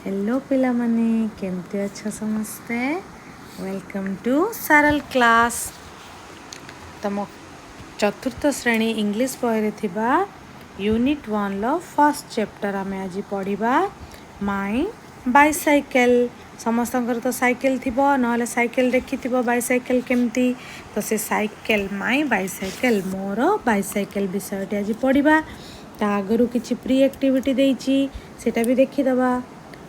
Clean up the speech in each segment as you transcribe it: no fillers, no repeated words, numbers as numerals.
Hello पिला माने केमती अच्छा समस्ते वेलकम टू सरल क्लास तम चतुर्थ श्रेणी इंग्लिश बही थिबा यूनिट 1 लो फर्स्ट चैप्टर आमे आज पढ़िबा माई बाइसाइकेल समस्तंकर तो साइकेल थिबो नहले साइकेल देखिथिबो बाइसाइकेल केमती तो से साइकेल माई बाइसाइकेल मोर बाइसाइकेल विषयटी आज पढ़िबा ता आगरु किछि प्री एक्टिविटी देइछि सेटा भी देखिदबा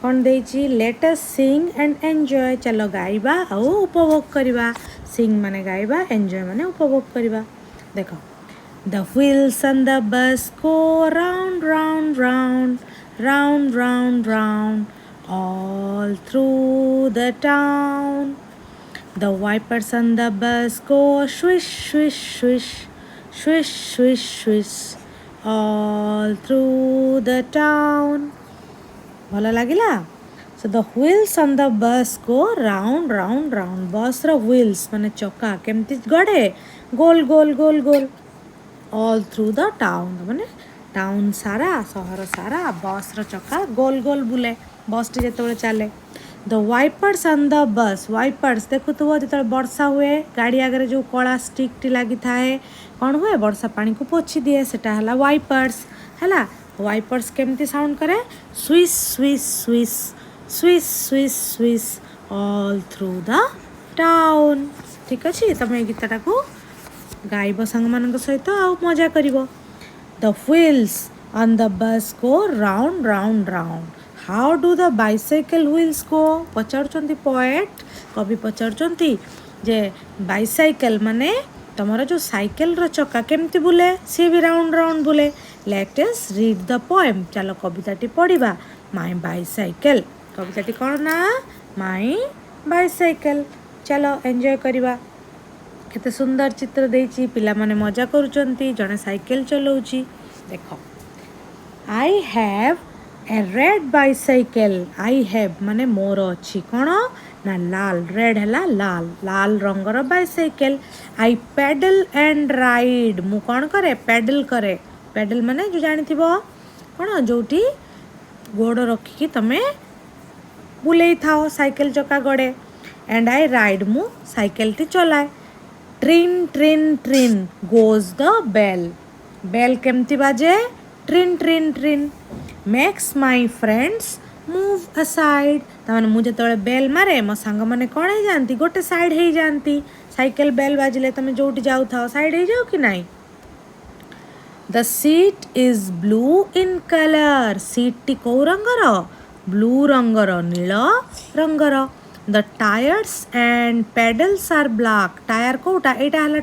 कौन देइछि let us sing and enjoy चलो गाइबा आ उपभोग करिबा सिंग माने गाइबा एंजॉय माने उपभोग करिबा देखो The wheels on the bus go round, round, round, round, round, round, all through the town. The wipers on the bus go swish, swish, swish, swish, swish, swish, all through the town. भल लगिला so the wheels on the bus go round round round bus ର wheels माने चक्का केमती गड़े गोल गोल गोल गोल all through the town माने town सारा सहर सारा बस रो चक्का गोल गोल बुले बस टी जेतबे चले the wipers on the bus wipers देखुथबो जेतबे वर्षा हुए गाड़ी आगे जो कला स्टिक टी लागि थाए कोन हुए वर्षा पानी को पोछि दिए सेटा हला वाइपर्स हला वाइपर्स केमती साउंड करे swish swish swish swish swish swish all through the town ठीक अछि तमे गीतटा को गाइबो संग मानक सहित आ मजा करिवो the wheels on the bus go round round round how do the bicycle wheels go पचारचंती पोएट कवि पचारचंती जे बाइसाइकल माने तमरा जो साइकिल रो चक्का केमती बुले सी भी राउंड राउंड बुले let us read the poem चलो कविताटी पढ़िबा माय बाइसाइकल कविताटी कोन ना माय बाइसाइकल चलो एन्जॉय करिबा केते सुंदर चित्र देइची पिला माने मजा करूचंती जने साइकिल चलाउची देखो I have a red bicycle I have माने मोर अछि कोन ना लाल रेड हला लाल लाल रंगर bicycle I pedal and ride मु कोन करे पेडल माने जो जानि थिबो कोन जोटी गोड़ रखी तमे बुलेई थाओ साइकिल चक्का गड़े एंड आई राइड मु साइकिल टी चलाए tring tring tring goes the bell bell केमती बाजे tring tring tring makes my friends move aside तमाने मु जेतबे बेल मारे मो संग माने कोन हे जानती गोटे साइड हे जानती साइकिल बेल बाजिले तमे जोटी जाउ थाओ साइड हे जाओ कि नाही The seat is blue in color. Seat टी को रंगर ब्लू रंगर नील रंगर The tires and pedals are black. Tyre कोटा एटा हला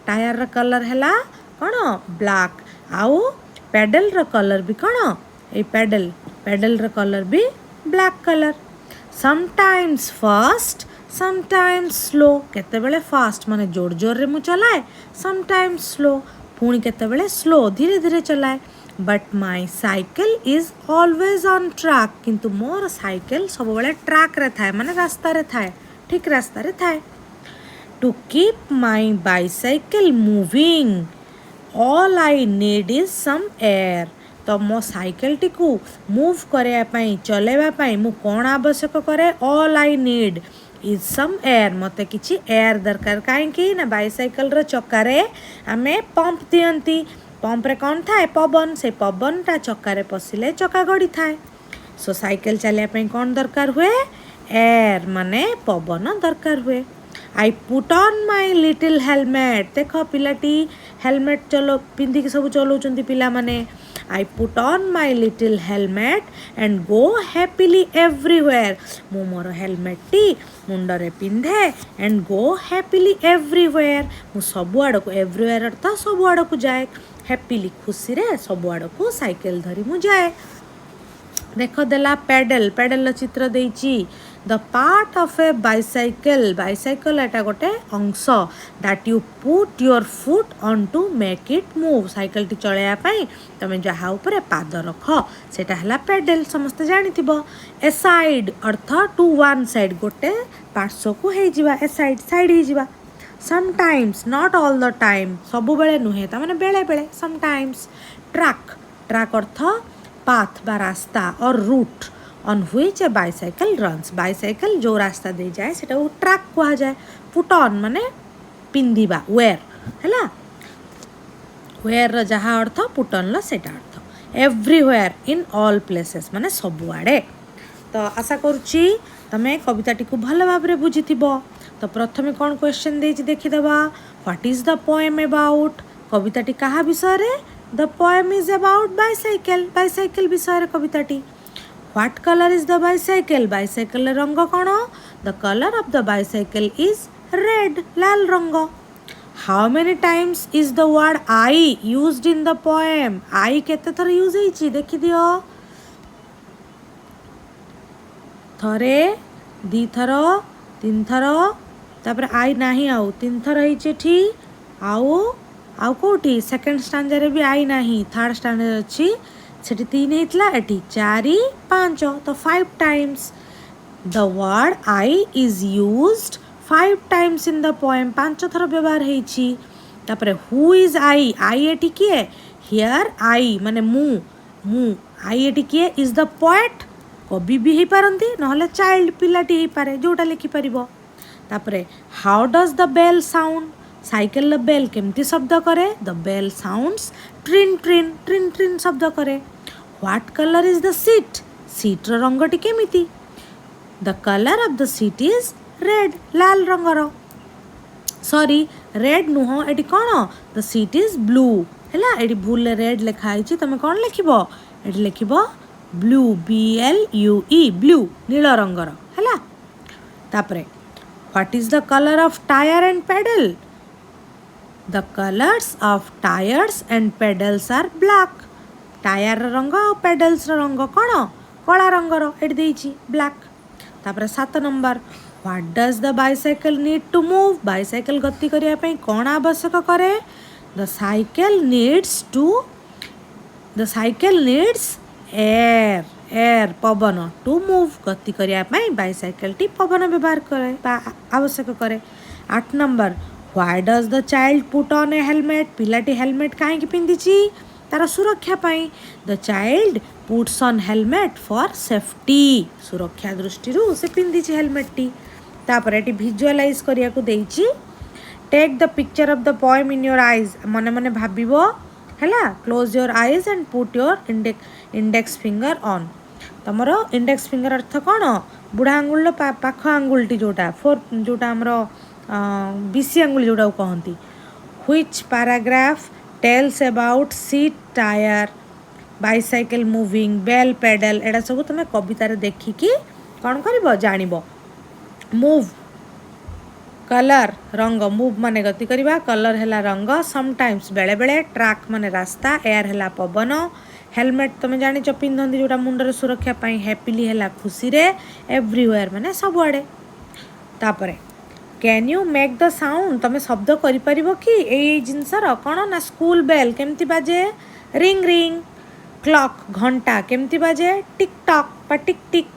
टायर र कलर हला कोन ब्लैक आउ पेडल र कलर भी कोन ए पेडल र कलर भी black colour Sometimes fast sometimes slow केते बेले फास्ट माने जोर जोर रे मु चलाए sometimes slow पुणी केते बेले स्लो धीरे धीरे चलाए but my cycle is always on track किंतु मोर साइकिल सब बेले ट्रैक रे थाए माने रास्ता रे थाए ठीक रास्ता रे थाए to keep my bicycle moving all I need is some air तो मो साइकिल टी को मूव करे पई चलेबा पई मु कोन आवश्यक करे all I need is some air मते किछि एयर दरकार काहे कि ना बाइसाइकिल रो चक्का रे हमें पंप दियंती पंप रे कोन थाए पवन से पवन ता चक्का रे पसिले चक्का गड़ी थाए सो साइकिल चलिया पे कोन दरकार हुए एयर माने पवन दरकार हुए I put on my little helmet देखो पिलाटी हेलमेट चलो पिंदी के सब चलाउचंती पिला माने I put on my little helmet and go happily everywhere. मु मोर हेलमेट टी मुंडरे पिंधे and go happily everywhere. मु सब आड़ को everywhere अर्थ सब आड़ को जाए happily खुशी रे सब आड़ को साइकिल धरी मु जाए देखो देला पेडल चित्र देइची the part of a bicycle एटा गोटे अंश that you put your foot on to make it move cycle टी चलाया पई तमे जहा ऊपर पाद रख सेटा हला पेडल समस्त जानि थिबो ए साइड अर्थ टू वन साइड गोटे पार्श्व को हे जिवा ए साइड हे जिवा sometimes not all the time सब बेले नुहे ता माने बेले बेले समटाइम्स ट्रैक अर्थ पाथ बा रास्ता और route on which a bicycle runs bicycle जो रास्ता दे जाए सेटा ट्रैक कहा जाए पुट ऑन माने पिंधिबा वेयर हैला वेयर जहाँ अर्थ पुट ऑन ला सेटा अर्थ एवरीवेयर इन ऑल प्लेसेस माने सबुआड़े तो आशा करुच्ची तमें कविताटी को भल भाव में बुझी तो प्रथमे कौन क्वेश्चन देछि देखिदेबा what is the poem about कविताटी कहा विषय रे the poem is about bicycle bicycle विषय रे कविताटी what colour is the bicycle bicycle रंग कौन the colour of the bicycle is red लाल रंग how many times is the word I used in the poem I केते थर use होईची देखि दियो थरे दी थर तीन थर तापर आई नाही आउ तीन थर होईची ठी आउ कोठी सेकंड स्टैंडा रे भी आई नाही थर्ड स्टैंडा अछि सेठी तीन हेतला एठी 4 5 तो 5 times the word I is used 5 times in the poem 5 थर व्यवहार हेछि तापर हु इज आई एठी किए हियर आई माने मु आई एठी किए इज द पोएट कवि भी हो पारती नहले चाइल्ड पिलाटी हो पारे जोटा लिखि परिबो तापरे how does the bell sound cycle bell केमती शब्द करे the bell sounds tring tring tring tring शब्द करे what colour is the seat seat रो रंगटी केमिति the colour of the seat is red लाल रंगर सॉरी रेड नुह एटी कौन द सीट इज ब्लू हैला एटी भूल रेड लिखा है तमे कौन लिखिबो एटी लिखिबो ब्लू BLUE ब्लू नील रंगर हैला तापरे what is the colour of tyre and pedal the colours of tyres and pedals are black tyre रंग और पेडल्स रंग कौन कला रंगर एटी देइची ब्लैक तापरे 7 number what does the bicycle need to move bicycle गति करिया पई कौन आवश्यक करे द साइकिल नीड्स एयर पवन टू मूव गति करिया पई बाइसाइकल टी पवन व्यवहार करे आवश्यक करे 8 number why does the child put on a helmet पिलाटी हेलमेट काहे की पिंदिची तार सुरक्षा पाई the child puts on helmet for safety सुरक्षा दृष्टि से पिंदिची हेलमेट टी तापर एटी विजुअलाइज करिया को देइची take the picture of the poem in your eyes मने मने भाबिबो हैला close your eyes and put your index finger on तमरो इंडेक्स फिंगर अर्थ कौन बुढ़ा आंगुल पाख आंगुलटी जोटा जोटा हमरो बीसी आंगुल जोटा कहती which paragraph tells about seat tyre bicycle moving bell pedal एडा सब तुम कवितार देखिकी कौन कर जानिबो मूव कलर रंग मूव माने गति करवा कलर हैला रंग समटाइम्स बेले बेले ट्रैक माने रास्ता एयर हैला पवन हेलमेट तुम जानिच पिंधती जोटा मुंडर सुरक्षा पाई हैप्पीली हैला खुशी रे एवरीवेयर माने सबुआड़े तापरे can you make the sound तुम शब्द करि परिबो कि एई जिनसर कौन ना स्कूल बेल केमती बाजे रिंग रिंग क्लॉक घंटा केमती बाजे टिक टॉक पा टिक टिक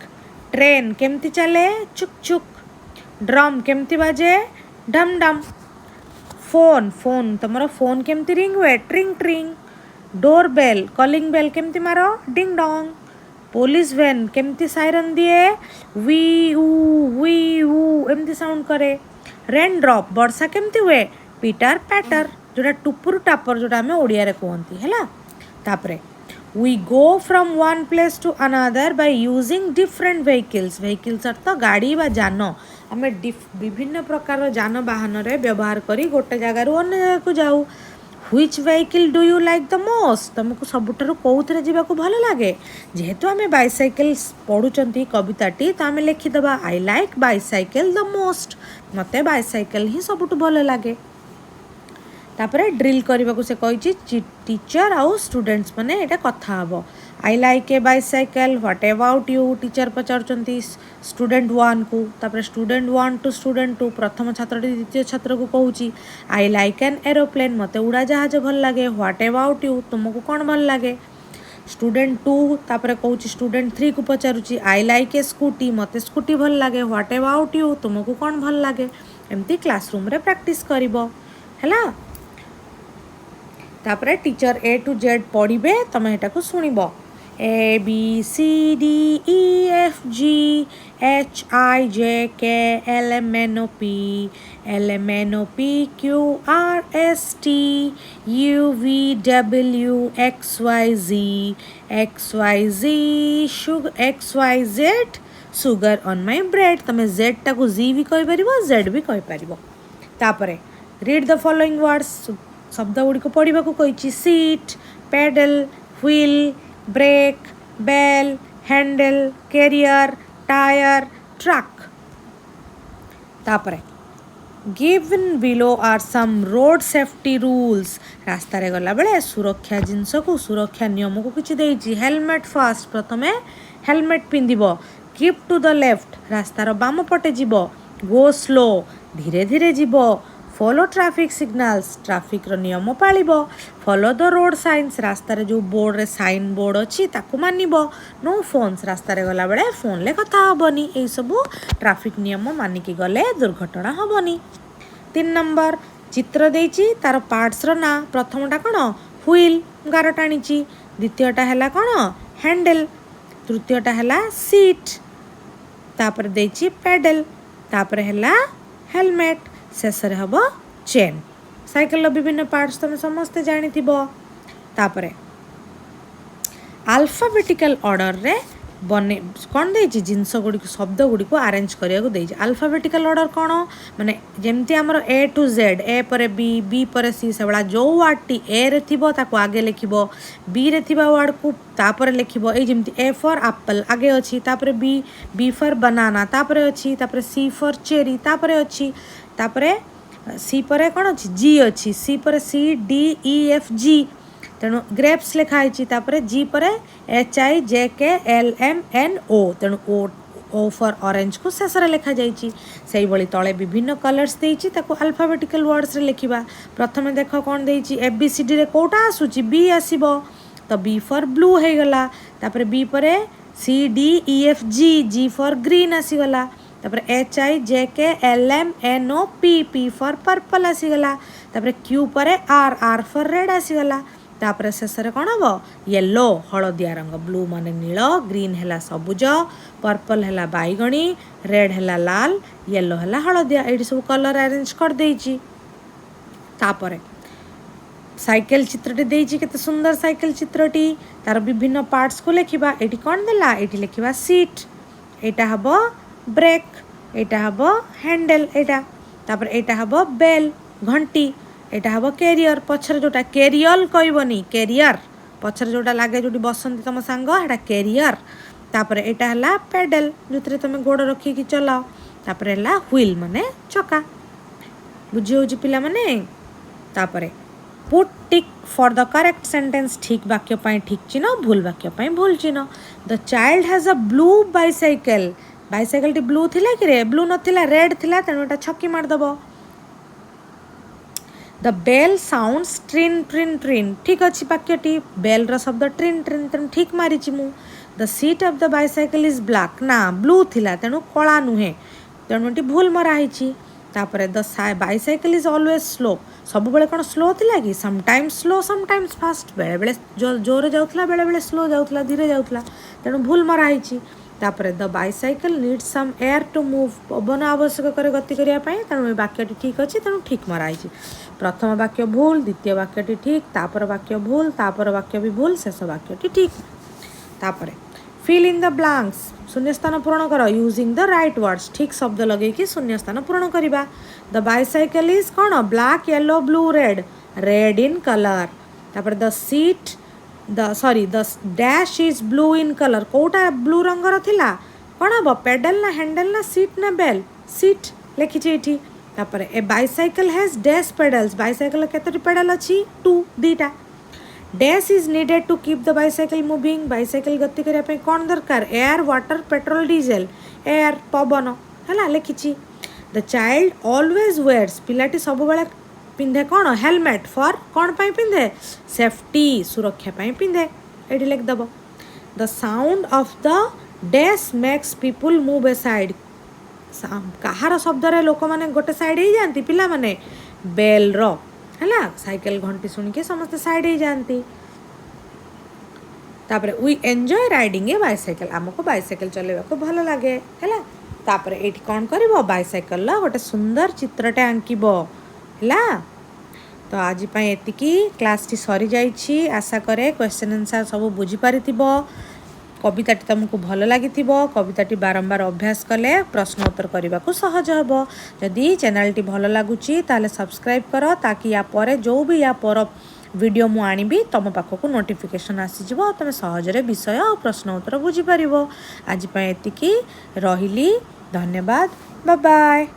ट्रेन केमती चले चुक चुक ड्रम केमती बाजे डम डम फोन तुमरो फोन केमती रिंग हुए ट्रिंग ट्रिंग डोर बेल कॉलिंग बेल केमती मारो डिंग डोंग पुलिस वैन केमती साइरन दिए वी ऊ एमती साउंड करे रेन ड्रॉप वर्षा केमती हुए पीटर पैटर जोटा टुपुर टापर जोटा आम ओडिया रे कहती है तापरे we go from one place to another by using different vehicles अर्थ गाड़ी बा जान आम विभिन्न प्रकार जान बाहन रे व्यवहार करी गोटे जगार अन्य जगह को जाऊ which vehicle do you like the most तुमको सबुठारु कौथरे जीवाकू भल लगे जेहेतु आम बाइसाइकल पढ़ुचंती कविताटी तो आम लिखिदेबा I like bicycle the most मते बाइसाइकल ही सबुठु भल लगे तापरे ड्रिल करने को से कही टीचर आउ स्टूडेंट्स माने एटा कथा हबो I like a bicycle what about you teacher पचारुचंती स्टूडेंट 1 को तापरे स्टूडेंट 1 टू स्टूडेंट 2 प्रथम छात्र द्वितीय छात्र को कहूची आई लाइक एन एरोप्लेन मते उड़ा जहाज भल लगे व्हाट अबाउट यू तुमको कौन भल लगे स्टूडेंट 2 तापरे कहूची स्टूडेंट 3 को पचारुची आई लाइक ए स्कूटी मते स्कूटी भल लगे व्हाट अबाउट यू तुमको कौन भल लगे एमती क्लासरूम रे प्रैक्टिस करिवो हैला तापरे टीचर A to Z पढ़े तुम एटा को शुणब A B C D E F G H I J K L M N O P Q R S T U V W X Y Z sugar on my bread. तमे Z टाको Z भी कहि परिबो Z भी कहि परिबो. तापरे read the following words. शब्द गुडी को पढिबा को कहिछि. Seat, pedal, wheel, brake, bell, handle, carrier, tire, truck. तापरे given below are some road safety rules. रास्ता रे गला बेले सुरक्षा जिंस को सुरक्षा नियम को किछि देइछि. हेलमेट फर्स्ट प्रथमे हेलमेट पिंदिबो. कीप टू द लेफ्ट रास्तार बाम पटे जीवो. गो स्लो धीरे धीरे जीवो. फॉलो ट्रैफिक सिग्नल्स ट्रैफिक रो नियम पालिबो. फॉलो द रोड साइंस रास्ता रे जो बोर्ड रे साइन बोर्ड अछि ताकू मानिबो. नो फोन्स रास्ता रे गला बेले फोन ले कथा हबनी. एई सब ट्रैफिक नियम मानि के गले दुर्घटना हबनी. 3 नंबर चित्र देइछि तार पार्ट्स रो ना. प्रथमटा कोन व्हील गार टाणीछि. द्वितीयटा हैला कोन हैंडल. तृतीयटा हैला सीट. तापर देइछि पेडल. तापर हैला हेलमेट. शेषरे हबो चेन. साइकिल रो विभिन्न पार्ट्स तमे समस्त जानिथिबो. तापरे अल्फाबेटिकल ऑर्डर रे बने कौन देइछि जिंस गुडी को शब्द गुडी को अरेंज करिया को देइछि. अल्फाबेटिकल ऑर्डर कोन माने जेमति हमरो A to Z A पर B पर C सेबला जो वर्ड टी A रे थिबो ताको आगे लिखिबो. B रे थिबा वर्ड को तापर लिखिबो. ए जेमति A फॉर एप्पल आगे अछि. तापर B फॉर बनाना तापर अछि. तापर C फॉर चेरी तापर अछि. तापर C पर कोन अछि G अछि. C पर C D E F G तेणु ग्रेप्स लिखा है. जी पर HIJKLMNO तेणु ओ फॉर ऑरेंज को शेष लिखा जाइए. भाई तले विभिन्न कलर्स देइछि ताको अल्फाबेटिकल वर्ड्स रे लिखिबा. प्रथमे देख कौन देइछि ABCD रे कोटा आसुछि B आसीबो तो B फॉर ब्लू हे गला. तापर B पर CDEFG G फॉर ग्रीन आसीगला. तापर HIJKLMNO P फॉर पर्पल आसीगला. तापर Q पर R फॉर रेड आसीगला. तापर शेष कौन हम येलो हलदिया रंग. ब्लू माने नील. ग्रीन हैला सबुज. पर्पल हैला बैगणी. रेड हैला लाल. येलो हैला हलदिया. एठी सब कलर अरेंज कर देइछि. तापर साइकिल चित्रटी देइछि. केते सुंदर साइकिल चित्रटी. तार विभिन्न पार्ट्स को लेखिबा. एठी कोन देला एठी लेखिबा सीट. एटा हबो ब्रेक. एटा हबो हैंडल. एटा तापर एटा हबो बेल घंटी. एटा हबो कैरियर. पछर जोटा कैरियल कहबनी कैरियर पछर जोटा लागे जोटी बसंती तम सांग एटा कैरियर. तापर एटा हला पेडल जोतरे तमे गोड़ रखी कि चलाओ. तापर हला व्हील माने चका. बुझी होजी पिला माने. तापर put tick for the correct sentence. ठीक वाक्य पई ठीक चिन्ह भूल वाक्य पई भूल चिन्ह. The child has a blue bicycle. Bicycle tea blue थिला कि रे ब्लू नथिला रेड थिला तेणु एटा छक्की मार दबो. The bell sounds tring tring tring. ठीक अच्छी वाक्यटी. बेल रो शब्द ट्रिन ट्रिन तेणु ठीक मारिछि मु. The seat of the bicycle is black. ना ब्लू थिला तेणु कला नुहे तेणु एटी भूल मरा हिछि. तापर the bicycle is always slow. सब बेले कोन स्लो थिला कि समटाइम्स स्लो समटाइम्स फास्ट. बेले बेले जोरे जाउथला बेले बेले स्लो जाउथला धीरे जाउथला तेणु भूल मरा हिछि. तापर the bicycle need some air to move. पवन आवश्यक करे गति करिया पई तेणु वाक्यटी ठीक अछि तेणु ठीक मरा हिछि. प्रथम वाक्य भूल. द्वितीय वाक्यटी ठीक. तापर वाक्य भूल. तापर वाक्य भी भूल. शेष वाक्यटी ठीक. तापर फिल इन द ब्लैंक्स. शून्य स्थान पूर्ण कर यूजिंग द राइट वर्ड्स. ठीक शब्द लगे कि शून्य स्थान पूर्ण करिबा. द बाइसाइकल इज कोन black yellow blue red. Red in colour. तापर the seat the dash is blue in colour. कोटा ब्लू रंगर थिला कोन हबो पेडल ना हैंडल ना सीट ना बेल. सीट लिखिछि एठी. तापर a bicycle has dash pedals. Bicycle केतोटी पेडल अछि 2 2टा. Dash is needed to keep the bicycle moving. Bicycle गति करिया पे कोन दरकार air water petrol diesel. Air पवन हला लिखिछि. The child always wears. पिलाटी सब बेले पिंधे कोन हेलमेट फॉर कोन पई पिंधे सेफ्टी सुरक्षा पई पिंधे. एडी लिख दबो. The sound of the dash makes people move aside. कहार शब्द रे लोक माने गोटे साइड ही जानती पिला माने बेल रो. हला साइकिल घंटी सुन के समस्त साइड ही जानती. तापर we enjoy riding A bicycle आमको बाइसाइकेल चलेबा को भल लगे है तापर एठी कौन करिवो बाइसाइकेल गोटे सुंदर चित्रटे आंकिबो है तो आज एतिकी क्लास टी सरी जाइछि आशा करे क्वेश्चन आंसर सब बुझी पारिथिबो कविताटी तुमको भल लगी कविताटी बारंबार अभ्यास कले प्रश्न उत्तर करने को सहज हे जदि चैनल टी भल लगुच सब्सक्राइब कर ताकि या पर जो भी या पर वीडियो मु आनिबी तुम पाखक नोटिफिकेशन आसीज तुम सहजरे विषय और प्रश्न उत्तर बुझीपर आज एतिकी रहिली धन्यवाद बाय बाय।